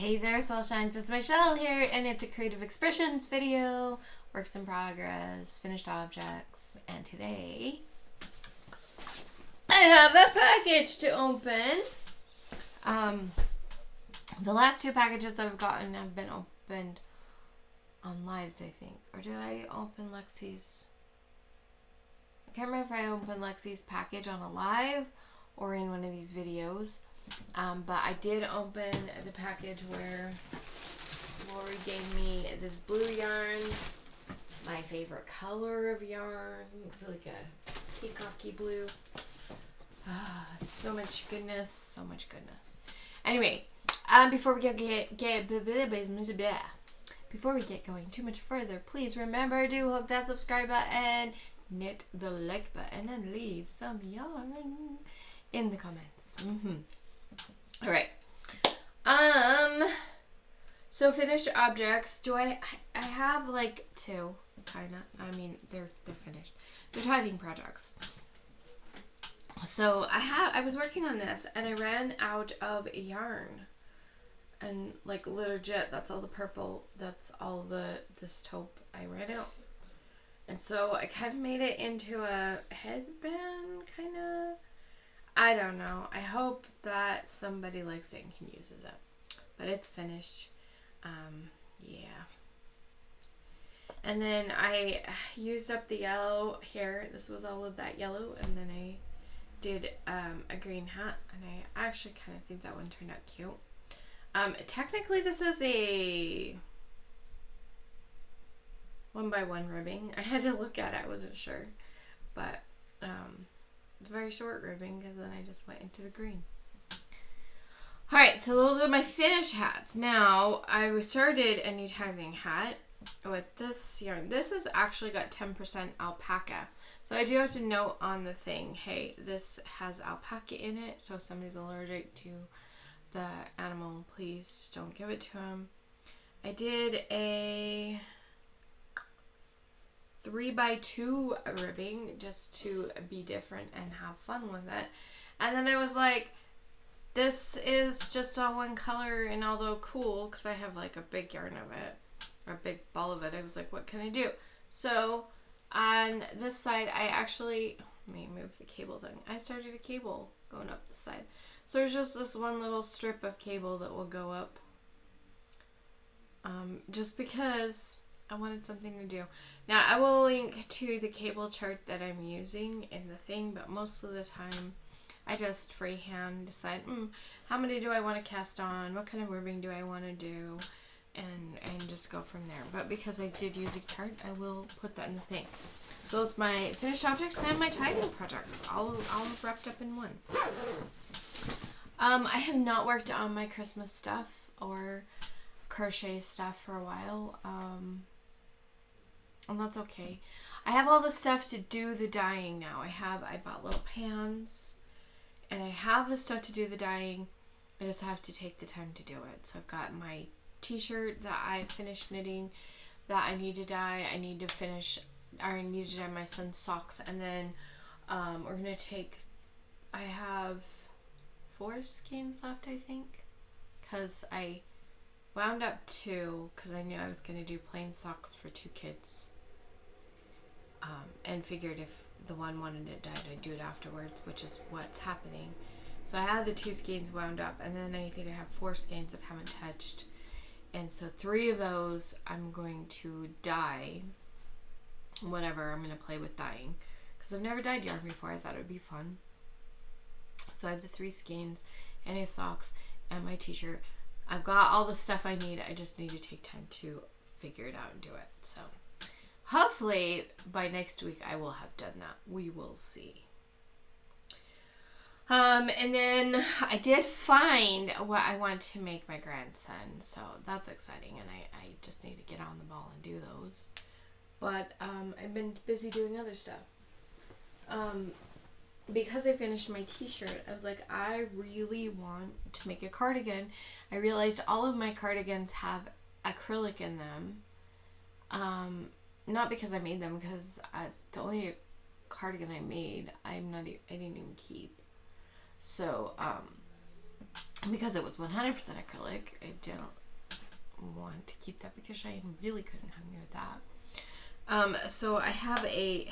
Hey there, Soulshines, it's Michele here, and it's a Creative Expressions video, works in progress, finished objects, and today I have a package to open. The last two packages I've gotten have been opened on lives, I think. Or did I open Lexi's? I can't remember if I opened Lexi's package on a live or in one of these videos. But I did open the package where Lori gave me this blue yarn, my favorite color of yarn. It's like a peacocky blue. So much goodness, so much goodness. Anyway, before we get going too much further, please remember to hook that subscribe button, hit the like button, and leave some yarn in the comments. All right. So finished objects. I have like two, kinda. I mean, they're finished. They're Tithing Projects. So I was working on this and I ran out of yarn. And like legit, that's all the purple, that's all this taupe I ran out. And so I kind of made it into a headband, kind of. I don't know. I hope that somebody likes it and can use it. But it's finished. Yeah. And then I used up the yellow here. This was all of that yellow. And then I did a green hat. And I actually kind of think that one turned out cute. Technically this is a 1x1 ribbing. I had to look at it. I wasn't sure. But it's very short ribbing because then I just went into the green. Alright, so those are my finished hats. Now, I started a new tithing hat with this yarn. This has actually got 10% alpaca. So I do have to note on the thing, hey, this has alpaca in it. So if somebody's allergic to the animal, please don't give it to them. I did a 3x2 ribbing just to be different and have fun with it. And then I was like, this is just all one color, and although cool, because I have like a big yarn of it, or a big ball of it, I was like, what can I do? So on this side, I actually, let me move the cable thing. I started a cable going up the side. So there's just this one little strip of cable that will go up. Just because I wanted something to do. Now, I will link to the cable chart that I'm using in the thing, but most of the time, I just freehand decide, how many do I want to cast on? What kind of ribbing do I want to do? And just go from there. But because I did use a chart, I will put that in the thing. So it's my finished objects and my Tithing Projects, all wrapped up in one. I have not worked on my Christmas stuff or crochet stuff for a while. And that's okay. I have all the stuff to do the dyeing now. I bought little pans, and I have the stuff to do the dyeing. I just have to take the time to do it. So I've got my t-shirt that I finished knitting that I need to dye. I need to dye my son's socks, and then we're gonna take, I have 4 skeins left, I think, because I wound up 2 because I knew I was going to do plain socks for 2 kids. And figured if the one wanted it dyed, I'd do it afterwards, which is what's happening. So I had the 2 skeins wound up, and then I think I have 4 skeins that haven't touched. And so 3 of those I'm going to dye. Whatever, I'm going to play with dyeing. Because I've never dyed yarn before. I thought it would be fun. So I have the 3 skeins and his socks and my t-shirt. I've got all the stuff I need. I just need to take time to figure it out and do it. So hopefully by next week I will have done that. We will see. And then I did find what I want to make my grandson. So that's exciting. And I just need to get on the ball and do those. But I've been busy doing other stuff. Because I finished my t-shirt, I was like, I really want to make a cardigan. I realized all of my cardigans have acrylic in them. Not because I made them, because the only cardigan I made, I didn't even keep. So, And because it was 100% acrylic, I don't want to keep that because Cheyenne really couldn't hug me with that. So I have a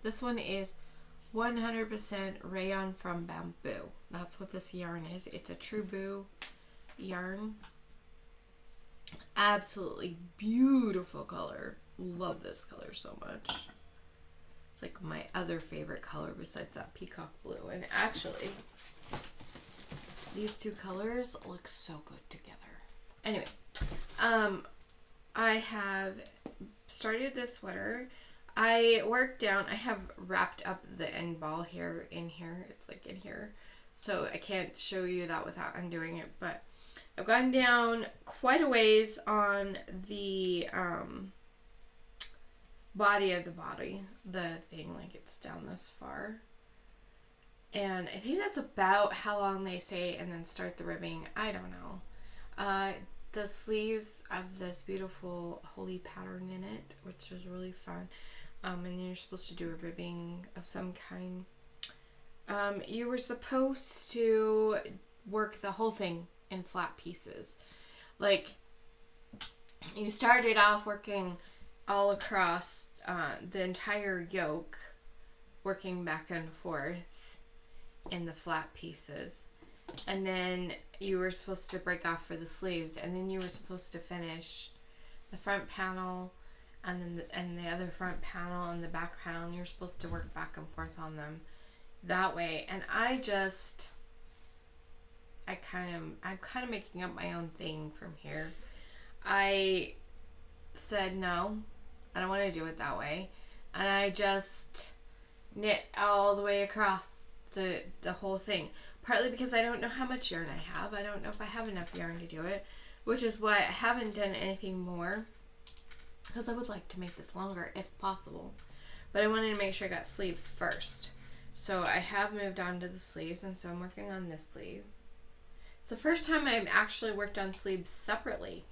this one is 100% rayon from bamboo. That's what this yarn is. It's a true boo yarn. Absolutely beautiful color. Love this color so much. It's like my other favorite color besides that peacock blue. And actually, these two colors look so good together. Anyway, I have started this sweater. I worked down, I have wrapped up the end ball here in here. It's like in here. So I can't show you that without undoing it. But I've gone down quite a ways on the body of the body. The thing, like it's down this far. And I think that's about how long they say, and then start the ribbing. I don't know. The sleeves have this beautiful holy pattern in it, which is really fun. And then you're supposed to do a ribbing of some kind. You were supposed to work the whole thing in flat pieces. Like, you started off working all across the entire yoke, working back and forth in the flat pieces. And then you were supposed to break off for the sleeves, and then you were supposed to finish the front panel and then the other front panel and the back panel, and you're supposed to work back and forth on them that way. And I'm kind of making up my own thing from here. I said no, I don't want to do it that way, and I just knit all the way across the whole thing. Partly because I don't know how much yarn I have. I don't know if I have enough yarn to do it, which is why I haven't done anything more, because I would like to make this longer if possible. But I wanted to make sure I got sleeves first. So I have moved on to the sleeves, and so I'm working on this sleeve. It's the first time I've actually worked on sleeves separately,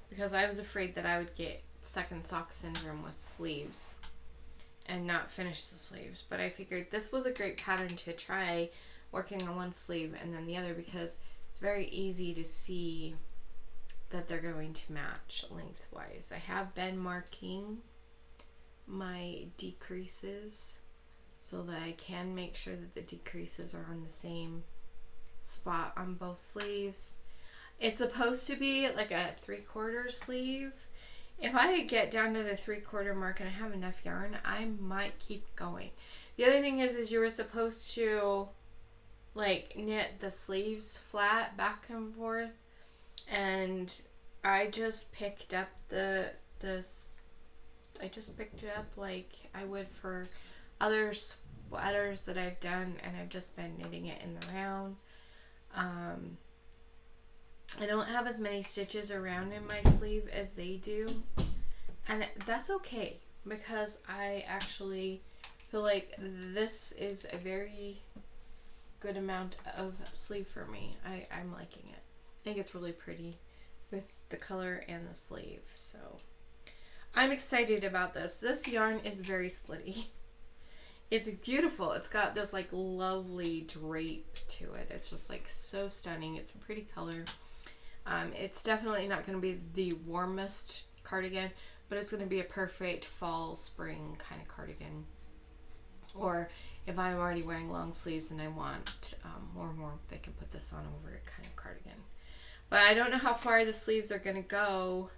because I was afraid that I would get second sock syndrome with sleeves and not finish the sleeves. But I figured this was a great pattern to try working on one sleeve and then the other, because it's very easy to see that they're going to match lengthwise. I have been marking my decreases so that I can make sure that the decreases are on the same spot on both sleeves. It's supposed to be like a 3/4 sleeve. If I get down to the 3/4 mark and I have enough yarn, I might keep going. The other thing is you were supposed to like knit the sleeves flat back and forth, and I just picked up I just picked it up like I would for other sweaters that I've done, and I've just been knitting it in the round. I don't have as many stitches around in my sleeve as they do, and that's okay, because I actually feel like this is a very good amount of sleeve for me. I'm liking it. I think it's really pretty with the color and the sleeve, so I'm excited about this. This yarn is very splitty. It's beautiful. It's got this like lovely drape to it. It's just like so stunning. It's a pretty color. It's definitely not going to be the warmest cardigan, but it's going to be a perfect fall, spring kind of cardigan. Or if I'm already wearing long sleeves and I want more warmth, I can put this on over it kind of cardigan. But I don't know how far the sleeves are going to go,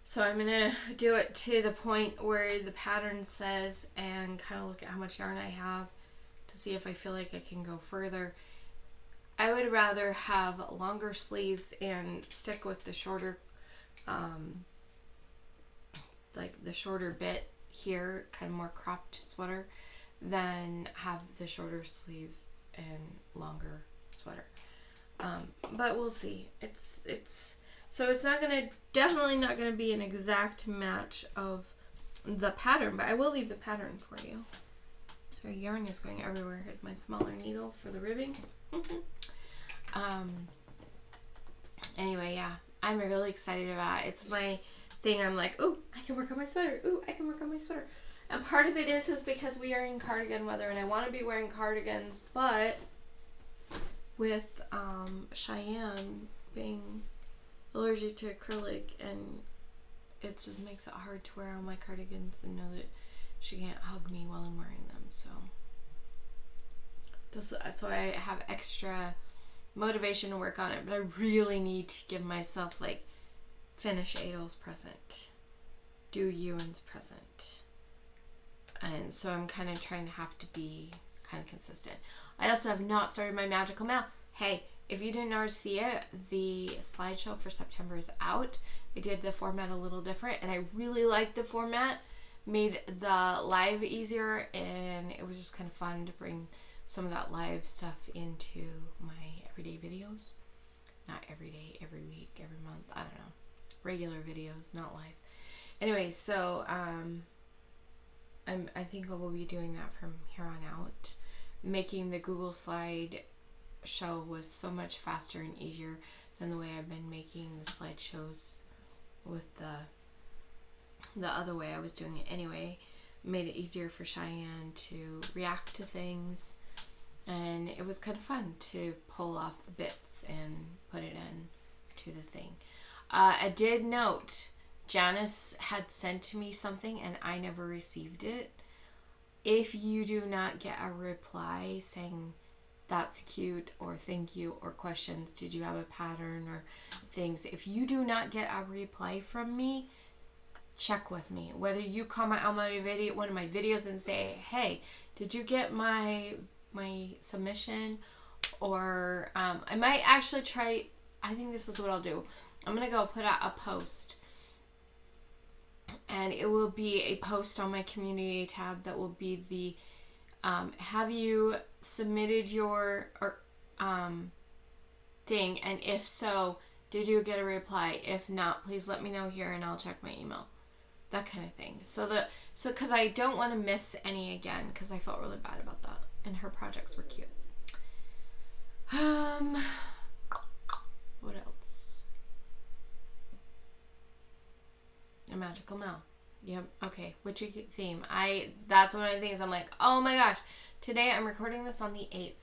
so I'm going to do it to the point where the pattern says, and kind of look at how much yarn I have to see if I feel like I can go further. I would rather have longer sleeves and stick with the shorter, like the shorter bit here, kind of more cropped sweater, than have the shorter sleeves and longer sweater. But we'll see. So it's definitely not gonna be an exact match of the pattern, but I will leave the pattern for you. So yarn is going everywhere. Here's my smaller needle for the ribbing. Anyway, yeah, I'm really excited about it. It's my thing. I'm like, ooh, I can work on my sweater. Ooh, I can work on my sweater. And part of it is because we are in cardigan weather, and I want to be wearing cardigans, but with Cheyenne being allergic to acrylic, and it just makes it hard to wear all my cardigans and know that she can't hug me while I'm wearing them. So I have extra motivation to work on it, but I really need to give myself, like, finish Adel's present, do Ewan's present, and so I'm kind of trying to have to be kind of consistent. I also have not started my magical mail. Hey, if you didn't already see it, the slideshow for September is out. I did the format a little different, and I really liked the format. Made the live easier, and it was just kind of fun to bring some of that live stuff into my everyday videos. Not every day, every week, every month. I don't know. Regular videos, not live. Anyway, so I think I will be doing that from here on out. Making the Google slide show was so much faster and easier than the way I've been making the slideshows with the other way I was doing it anyway. Made it easier for Cheyenne to react to things, and it was kind of fun to pull off the bits and put it in to the thing. I did note Janice had sent to me something and I never received it. If you do not get a reply saying that's cute or thank you or questions, did you have a pattern or things, if you do not get a reply from me, check with me. Whether you comment on my video, one of my videos, and say, hey, did you get my submission? Or I might actually try, I think this is what I'll do. I'm gonna go put out a post, and it will be a post on my community tab that will be the have you submitted your thing, and if so, did you get a reply? If not, please let me know here and I'll check my email. That kind of thing. So because I don't want to miss any again, because I felt really bad about that, and her projects were cute. What else? A magical mail. Yep. Okay. Witchy theme. That's one of the things I'm like, oh my gosh. Today I'm recording this on the 8th.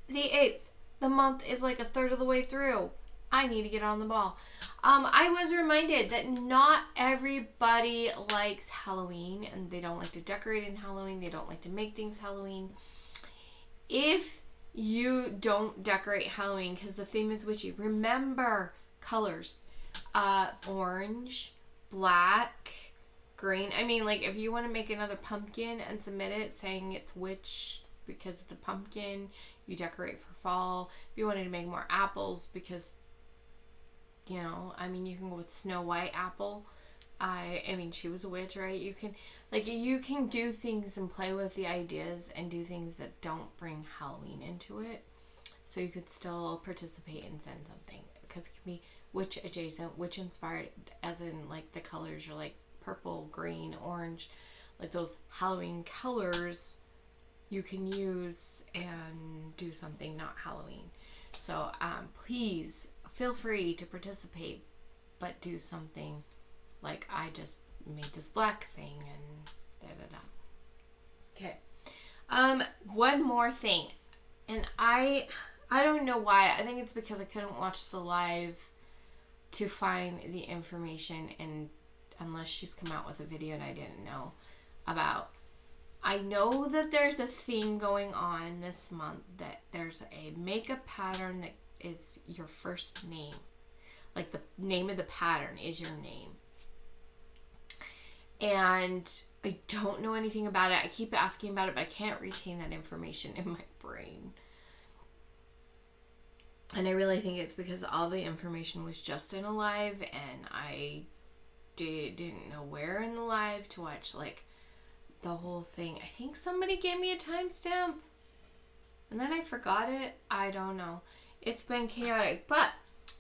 The 8th. The month is like a third of the way through. I need to get on the ball. I was reminded that not everybody likes Halloween, and they don't like to decorate in Halloween. They don't like to make things Halloween. If you don't decorate Halloween because the theme is witchy, remember colors. Orange, black, green. I mean, like, if you want to make another pumpkin and submit it saying it's witch because it's a pumpkin, you decorate for fall. If you wanted to make more apples because, you know, I mean, you can go with Snow White apple. I mean, she was a witch, right? You can do things and play with the ideas and do things that don't bring Halloween into it. So you could still participate and send something, because it can be witch adjacent, witch inspired, as in like the colors are like purple, green, orange, like those Halloween colors you can use and do something not Halloween. So please feel free to participate, but do something like I just made this black thing and Okay. One more thing, and I don't know why. I think it's because I couldn't watch the live to find the information, and unless she's come out with a video and I didn't know about. I know that there's a theme going on this month, that there's a makeup pattern that is your first name. Like the name of the pattern is your name. And I don't know anything about it. I keep asking about it, but I can't retain that information in my brain. And I really think it's because all the information was just in a live, and I didn't know where in the live to watch, like, the whole thing. I think somebody gave me a timestamp, and then I forgot it. I don't know. It's been chaotic, but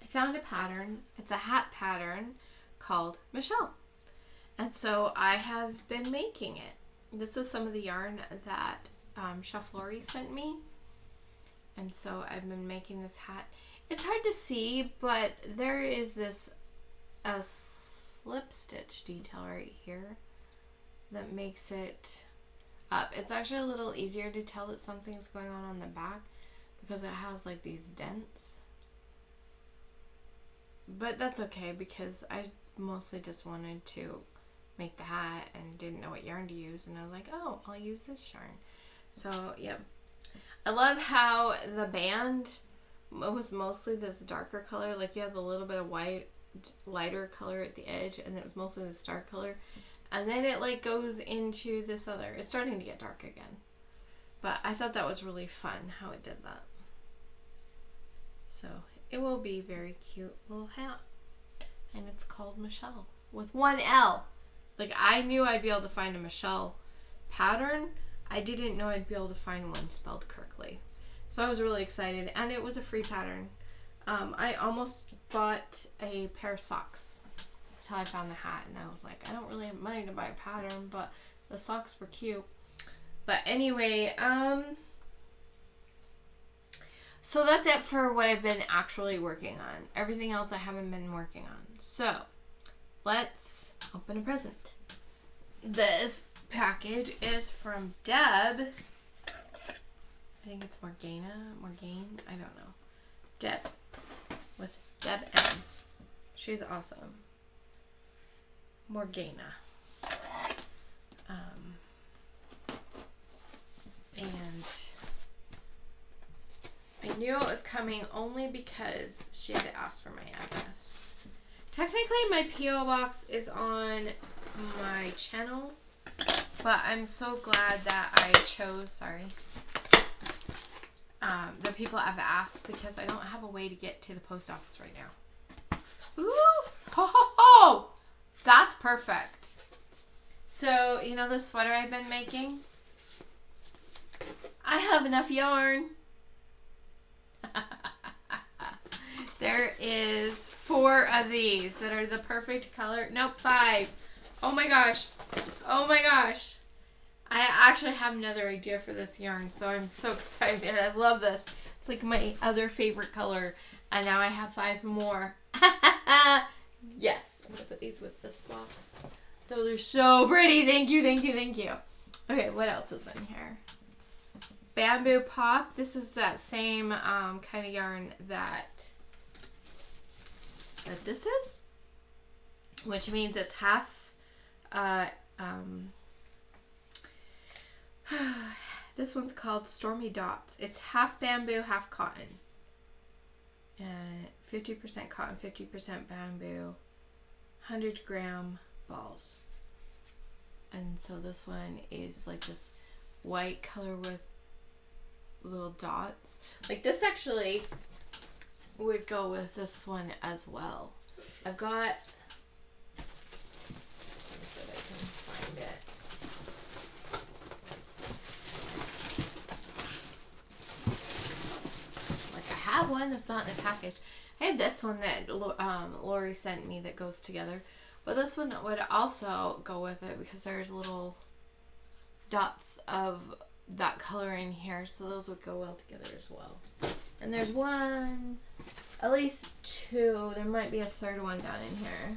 I found a pattern. It's a hat pattern called Michele. And so I have been making it. This is some of the yarn that Chef Lori sent me. And so I've been making this hat. It's hard to see, but there is a slip stitch detail right here that makes it up. It's actually a little easier to tell that something's going on the back. because it has like these dents. But that's okay because I mostly just wanted to make the hat and didn't know what yarn to use, and I was like, oh, I'll use this yarn. So, yep. I love how the band was mostly this darker color. Like, you have a little bit of white, lighter color at the edge, and it was mostly this dark color. And then it, like, goes into this other. It's starting to get dark again. But I thought that was really fun how it did that. So, it will be a very cute little hat. And it's called Michele with one L. Like, I knew I'd be able to find a Michele pattern. I didn't know I'd be able to find one spelled correctly. So I was really excited. And it was a free pattern. I almost bought a pair of socks until I found the hat. And I was like, I don't really have money to buy a pattern, but the socks were cute. But anyway, so that's it for what I've been actually working on. Everything else I haven't been working on. So, let's open a present. This package is from Deb. I think it's Morgane, I don't know. Deb, with Deb M. She's awesome. Morgane. And I knew it was coming only because she had to ask for my address. Technically, my P.O. box is on my channel, but I'm so glad that I chose, the people I've asked, because I don't have a way to get to the post office right now. Ooh! Ho ho ho! That's perfect. So, you know the sweater I've been making? I have enough yarn. There is 4 of these that are the perfect color. Nope, 5. Oh my gosh. Oh my gosh. I actually have another idea for this yarn, so I'm so excited. I love this. It's like my other favorite color, and now I have 5 more. Yes. I'm going to put these with this box. Those are so pretty. Thank you, thank you, thank you. Okay, what else is in here? Bamboo Pop. This is that same kind of yarn that this is, which means it's half this one's called Stormy Dots. It's half bamboo, half cotton, and 50% cotton, 50% bamboo, 100-gram balls. And so this one is like this white color with little dots. Like, this actually would go with this one as well. I've got, so I can find it. Like, I have one that's not in the package. I had this one that Lori sent me that goes together, but this one would also go with it because there's little dots of that color in here, so those would go well together as well. And there's one, at least 2, there might be a 3rd one down in here.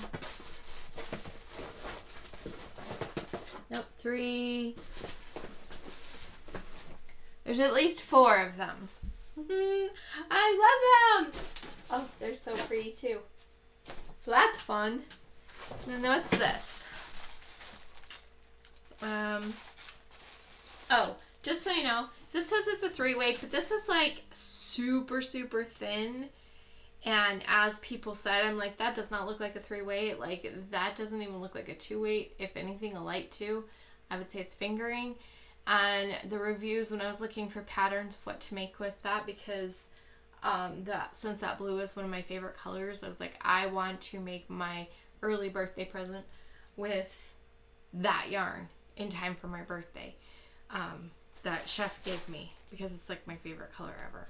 Nope, 3. There's at least 4 of them. I love them! Oh, they're so pretty too. So that's fun. And then what's this? Oh, just so you know, this says it's a 3-weight, but this is like super, super thin. And as people said, I'm like, that does not look like a 3-weight. Like, that doesn't even look like a 2-weight. If anything, a light 2. I would say it's fingering. And the reviews, when I was looking for patterns of what to make with that, because since that blue is one of my favorite colors, I was like, I want to make my early birthday present with that yarn in time for my birthday. That Chef gave me, because it's like my favorite color ever.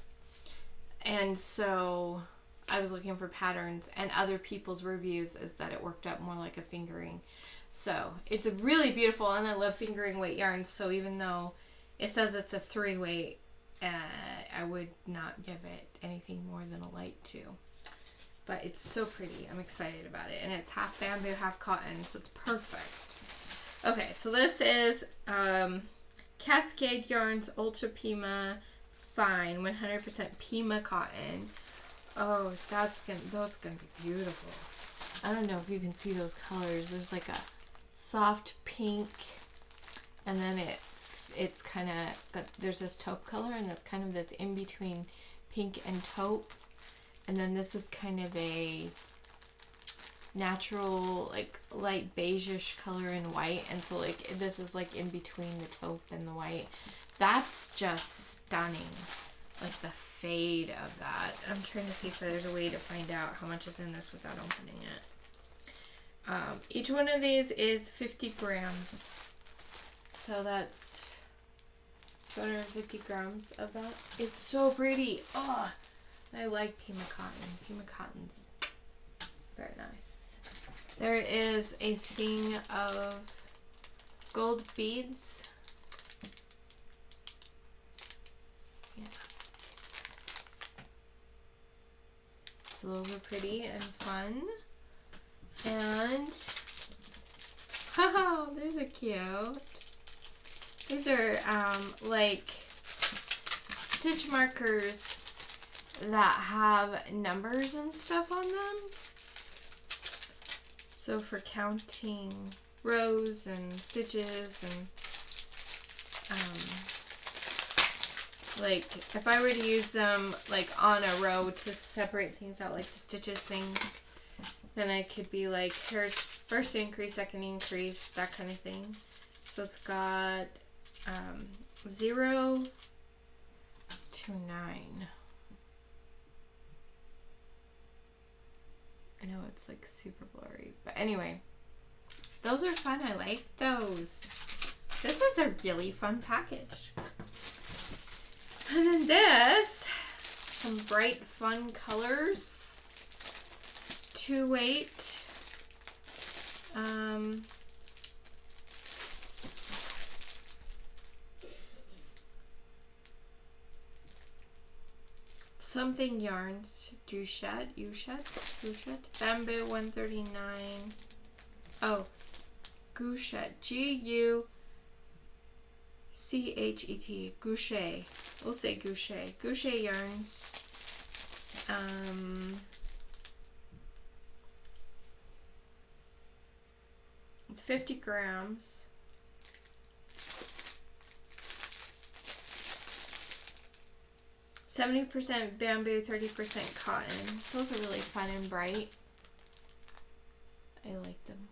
And so I was looking for patterns, and other people's reviews is that it worked out more like a fingering. So it's a really beautiful, and I love fingering weight yarns, so even though it says it's a 3-weight, I would not give it anything more than a light 2. But it's so pretty. I'm excited about it. And it's half bamboo, half cotton, so it's perfect. Okay, so this is Cascade Yarns Ultra Pima fine 100% Pima cotton. Oh, those gonna be beautiful. I don't know if you can see those colors. There's like a soft pink, and then it's kind of there's this taupe color, and it's kind of this in between pink and taupe, and then this is kind of a natural like light beigeish color in white, and so like this is like in between the taupe and the white. That's just stunning. Like the fade of that. I'm trying to see if there's a way to find out how much is in this without opening it. Each one of these is 50 grams. So that's 250 grams of that. It's so pretty. Oh, I like Pima cotton. Pima cotton's very nice. There is a thing of gold beads. Yeah. So those are pretty and fun. And, oh, these are cute. These are like stitch markers that have numbers and stuff on them. So for counting rows and stitches and like if I were to use them like on a row to separate things out, like the stitches things, then I could be like, here's first increase, second increase, that kind of thing. So it's got 0 to 9. I know it's like super blurry, but anyway, those are fun. I like those. This is a really fun package. And then this, some bright fun colors. 2-weight. Something yarns. Ushet. Bamboo 139. Oh, Gouchet. Guchet. Gouchet. We'll say Gouchet. Gouchet yarns. It's 50 grams. %70 bamboo, 30% cotton. Those are really fun and bright. I like them.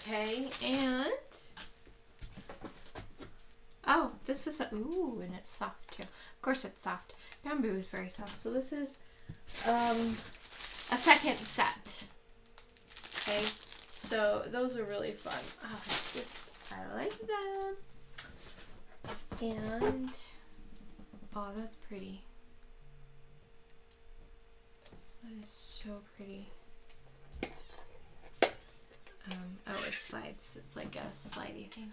Okay, and oh, this is ooh, and it's soft too. Of course it's soft. Bamboo is very soft. So this is a second set. Okay, so those are really fun. Oh, I like them. And oh, that's pretty. That is so pretty. Oh, it slides. It's like a slidey thing.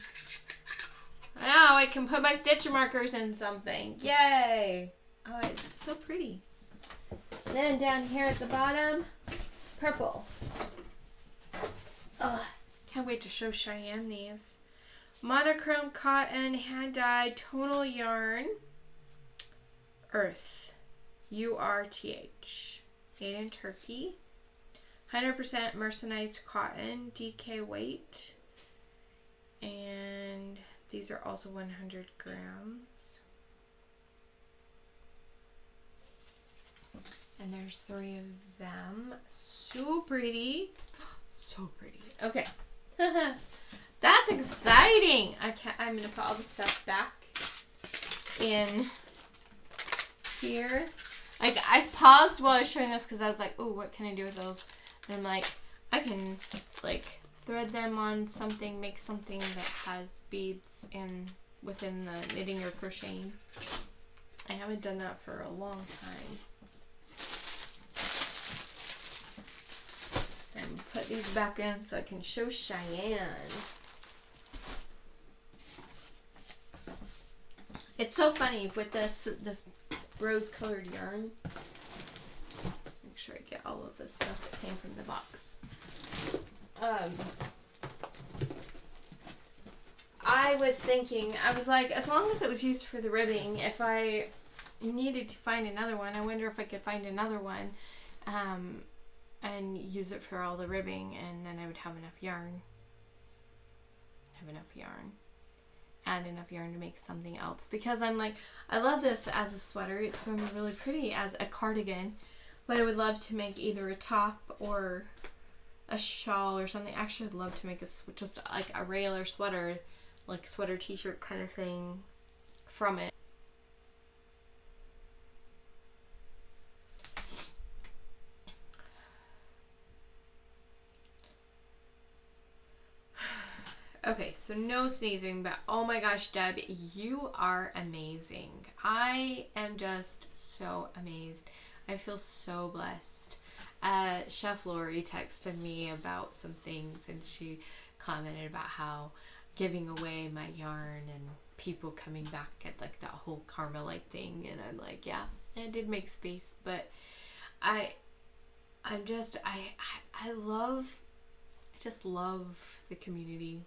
Oh, I can put my stitch markers in something. Yay! Oh, it's so pretty. Then down here at the bottom, purple. Oh, can't wait to show Cheyenne these. Monochrome cotton, hand-dyed, tonal yarn. Earth. URTH. Made in Turkey. 100% mercerized cotton, DK weight. And these are also 100 grams. And there's 3 of them. So pretty. So pretty. Okay. That's exciting. I'm going to put all the stuff back in here. Like, I paused while I was showing this because I was like, oh, what can I do with those? And I'm like, I can, like, thread them on something, make something that has beads within the knitting or crocheting. I haven't done that for a long time. And put these back in so I can show Cheyenne. It's so funny with this rose-colored yarn. Make sure I get all of this stuff that came from the box. I was thinking, I was like, as long as it was used for the ribbing, if I needed to find another one, I wonder if I could find another one and use it for all the ribbing, and then I would have enough yarn. And enough yarn to make something else. Because I'm like, I love this as a sweater. It's going to be really pretty as a cardigan. But I would love to make either a top or a shawl or something. Actually, I'd love to make just like a regular sweater, like a sweater t-shirt kind of thing from it. Okay, so no sneezing, but oh my gosh, Deb, you are amazing. I am just so amazed. I feel so blessed. Chef Lori texted me about some things, and she commented about how giving away my yarn and people coming back at like that whole Carmelite thing, and I'm like, yeah, I did make space, but I just love the community.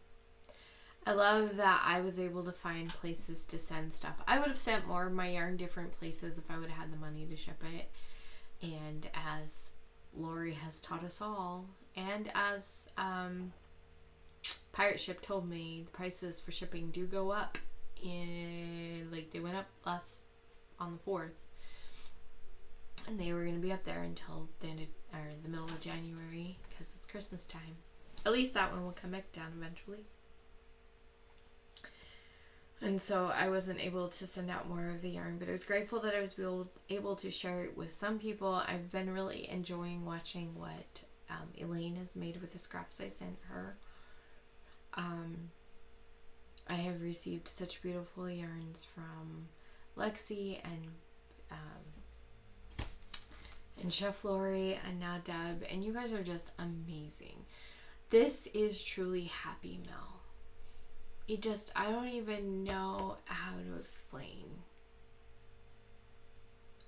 I love that I was able to find places to send stuff. I would have sent more of my yarn different places if I would have had the money to ship it. And as Lori has taught us all, and as Pirate Ship told me, the prices for shipping do go up. And like they went up on the 4th. And they were going to be up there until the middle of January, because it's Christmas time. At least that one will come back down eventually. And so I wasn't able to send out more of the yarn, but I was grateful that I was able to share it with some people. I've been really enjoying watching what Elaine has made with the scraps I sent her. I have received such beautiful yarns from Lexi and Chef Lori and now Deb, and you guys are just amazing. This is truly Happy Mail. I don't even know how to explain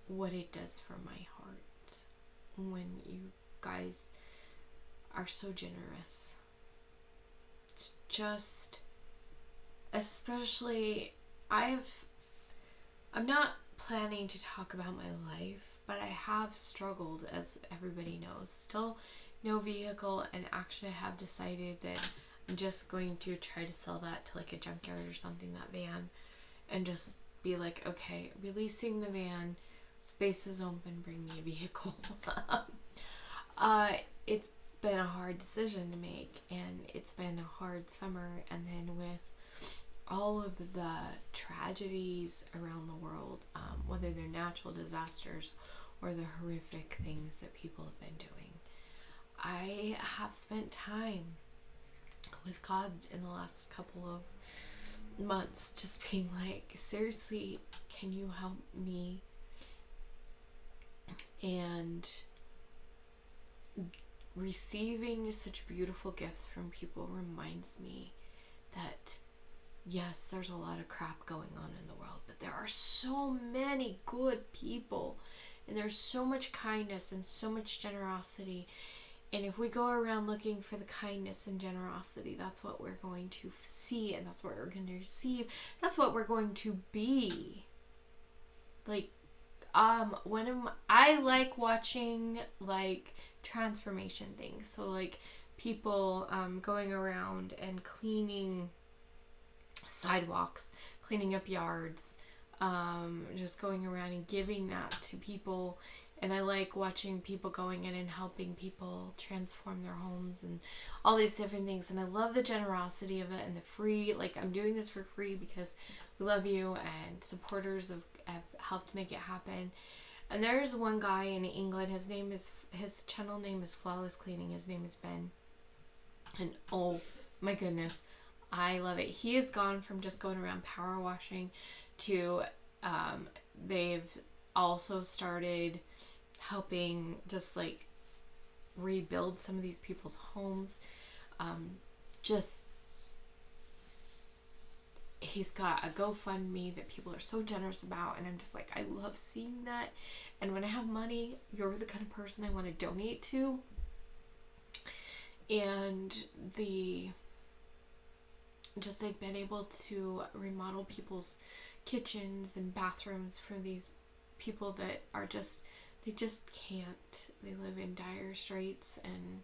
what it does for my heart when you guys are so generous. It's just, especially, I'm not planning to talk about my life, but I have struggled, as everybody knows. Still no vehicle, and actually I have decided that I'm just going to try to sell that to like a junkyard or something, that van, and just be like, okay, releasing the van, space is open, bring me a vehicle. It's been a hard decision to make, and it's been a hard summer, and then with all of the tragedies around the world, whether they're natural disasters or the horrific things that people have been doing, I have spent time with God in the last couple of months, just being like, seriously, can you help me? And receiving such beautiful gifts from people reminds me that yes, there's a lot of crap going on in the world, but there are so many good people, and there's so much kindness and so much generosity. And if we go around looking for the kindness and generosity, that's what we're going to see, and that's what we're going to receive. That's what we're going to be. Like, I like watching like transformation things. So like people going around and cleaning sidewalks, cleaning up yards, just going around and giving that to people. And I like watching people going in and helping people transform their homes and all these different things. And I love the generosity of it and the free, like I'm doing this for free because we love you, and supporters have helped make it happen. And there's one guy in England, his channel name is Flawless Cleaning. His name is Ben. And oh my goodness, I love it. He has gone from just going around power washing to they've also started helping just like rebuild some of these people's homes. He's got a GoFundMe that people are so generous about, and I'm just like, I love seeing that. And when I have money, you're the kind of person I want to donate to. And just they've been able to remodel people's kitchens and bathrooms for these people that are just, they just can't. They live in dire straits, and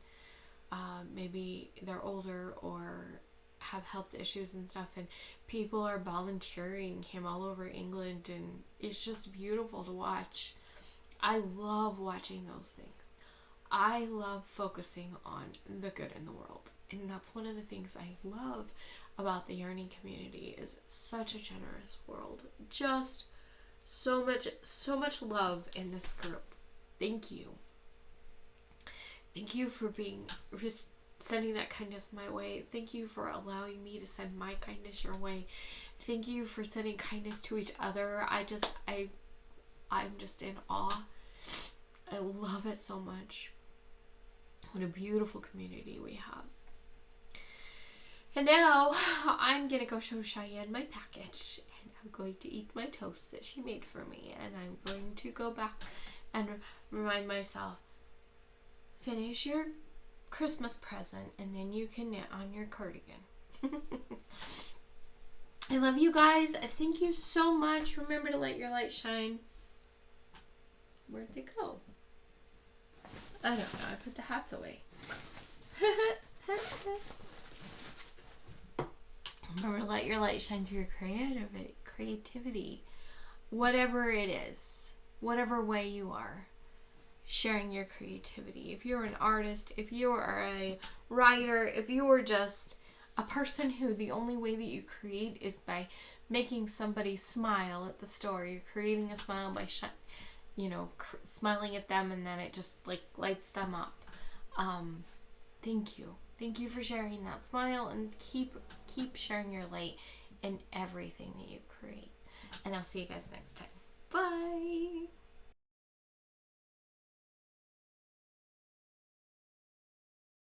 maybe they're older or have health issues and stuff, and people are volunteering him all over England, and it's just beautiful to watch. I love watching those things. I love focusing on the good in the world, and that's one of the things I love about the yearning community, is such a generous world. Just so much love in this group. Thank you. Thank you for just sending that kindness my way. Thank you for allowing me to send my kindness your way. Thank you for sending kindness to each other. I'm just in awe. I love it so much. What a beautiful community we have. And now I'm going to go show Cheyenne my package, and I'm going to eat my toast that she made for me, and I'm going to go back and remind myself, finish your Christmas present and then you can knit on your cardigan. I love you guys. Thank you so much. Remember to let your light shine. Where'd they go? I don't know. I put the hats away. Remember to let your light shine through your creativity. Whatever it is. Whatever way you are sharing your creativity. If you're an artist, if you are a writer, if you are just a person who the only way that you create is by making somebody smile at the store, you're creating a smile by smiling at them, and then it just like lights them up. Thank you for sharing that smile, and keep sharing your light in everything that you create. And I'll see you guys next time. Bye.